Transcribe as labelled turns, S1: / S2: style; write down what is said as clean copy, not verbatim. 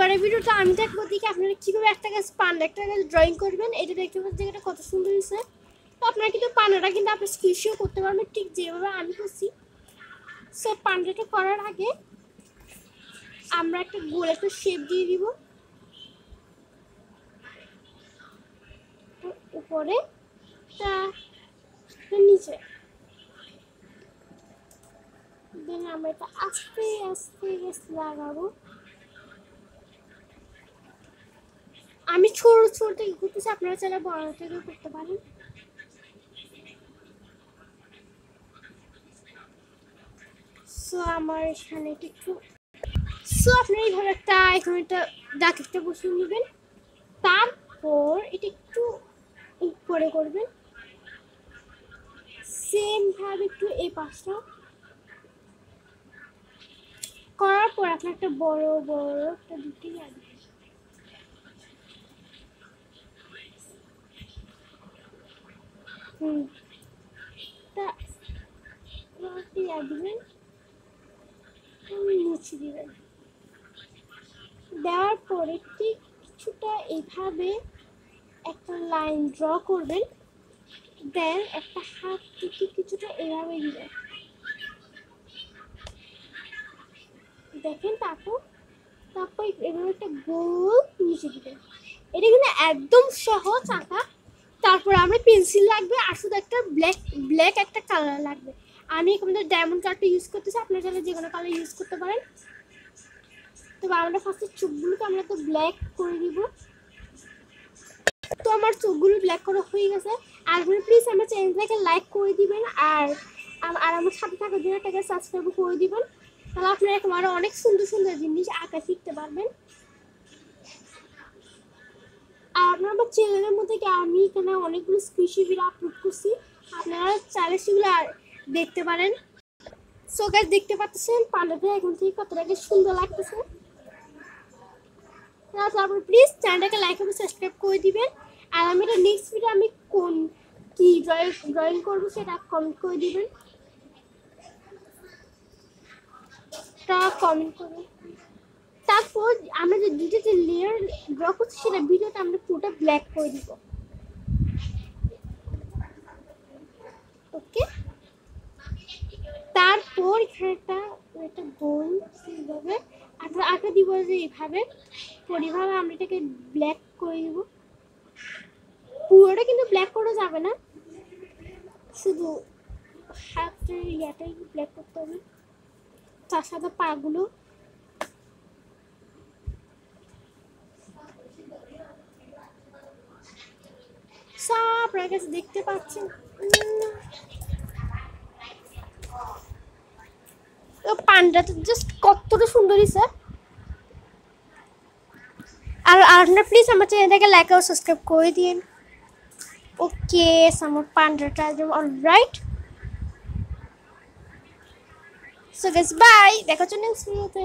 S1: এবারে ভিডিওটা আমি দেখবো দেখি আপনারা কীভাবে একটা গাছ একটা গাছ ড্রয়িং করবেন। এটা দেখতে পাচ্ছি এটা কত সুন্দর হয়েছে। তো আপনারা কিন্তু পান্ডাটা কিন্তু আপনি স্কুইশিও করতে পারবেন ঠিক যেভাবে আমি করছি। সো পান্ডাটা করার আগে আমরা একটা গোল একটা শেপ দিয়ে দিব উপরে নিচে। দেন আমরা এটা আস্তে আস্তে লাগাবো। আমি ছোট ছোট থেকে ঘুরতেছি, আপনারা চাইলে বড় থেকে করতে পারেন। সো আমার এখানে একটু আপনারা এইভাবে এখানে একটা দাগ একটা বসিয়ে নেবেন। তারপর এটা একটু উপরে করবেন, সেম ভাবে একটু এই পাশটা করার পর আপনার একটা বড় বড় একটা দুটি লাগবে। দিবেন মুছে দিবেন। দেওয়ার পরে ঠিক কিছুটা এইভাবে একটা লাইন ড্র করবেন। দেন একটা হাত থেকে কিছুটা এভাবে দিবেন, দেখেন। তারপর এভাবে একটা গোল নিচে দিবেন। এটা কিন্তু একদম সহজ আঁকা। তারপর আমরা পেন্সিল লাগবে আর শুধু একটা ব্ল্যাক একটা কালার লাগবে। আমি এখানে ডায়মন্ড কালারটা ইউজ করতেছি, আপনারা চাইলে যে কোনো কালার ইউজ করতে পারেন। তবে আমরা ফার্স্টে চোখগুলোকে আমরা তো ব্ল্যাক করে দিব। তো আমার চোখগুলো ব্ল্যাক করা হয়ে গেছে। আর প্লিজ আমার চ্যানেলটাকে লাইক করে দিবেন আর আমার সাথে থাকার জন্য একটা সাবস্ক্রাইব করে দিবেন। তাহলে আপনারা এরকম আরও অনেক সুন্দর সুন্দর জিনিস আঁকা শিখতে পারবেন। আর আপনার আমার চ্যানেলের মধ্যে আমি এখানে অনেকগুলো স্কুইশি ভিডিও আপলোড করছি, আপনারা চাইলে সেগুলো দেখতে পারেন। সো গাইস দেখতে পাচ্ছেন পান্ডাটা এখন থেকে কতটা সুন্দর লাগতেছে। তারপর প্লিজ চ্যানেলটাকে লাইক এবং সাবস্ক্রাইব করে দিবেন। আর আমি এটা নেক্সট ভিডিও আমি কি ড্রয়িং করবো সেটা কমেন্ট করে দিবেন, তারপর আমরা যে দুটো যে লেয়ার ড্র করছি সেটা ভিডিওটা আমরা পুরোটা ব্ল্যাক করে দিব। ওকে, তারপর এখানে একটা গোল এইভাবে আঁকা দিব যে এইভাবে পরিভাবে আমরা এটাকে ব্ল্যাক করে দিব। পুরোটা কিন্তু ব্ল্যাক করা যাবে না, শুধু হাতের ইয়াটাই ব্ল্যাক করতে হবে, তার সাথে পাগুলো। আপনার কাছে দেখতে পাচ্ছেন পান্ডাটা জাস্ট কতটা সুন্দর হয়েছে। আর আপনারা প্লিজ আমার চ্যানেলটাকে লাইক আর সাবস্ক্রাইব করে দিন। ওকে, আমার পান্ডাটা একদম অলরাইট। সো গাইস বাই, দেখা হচ্ছে নেক্সট ভিডিওতে।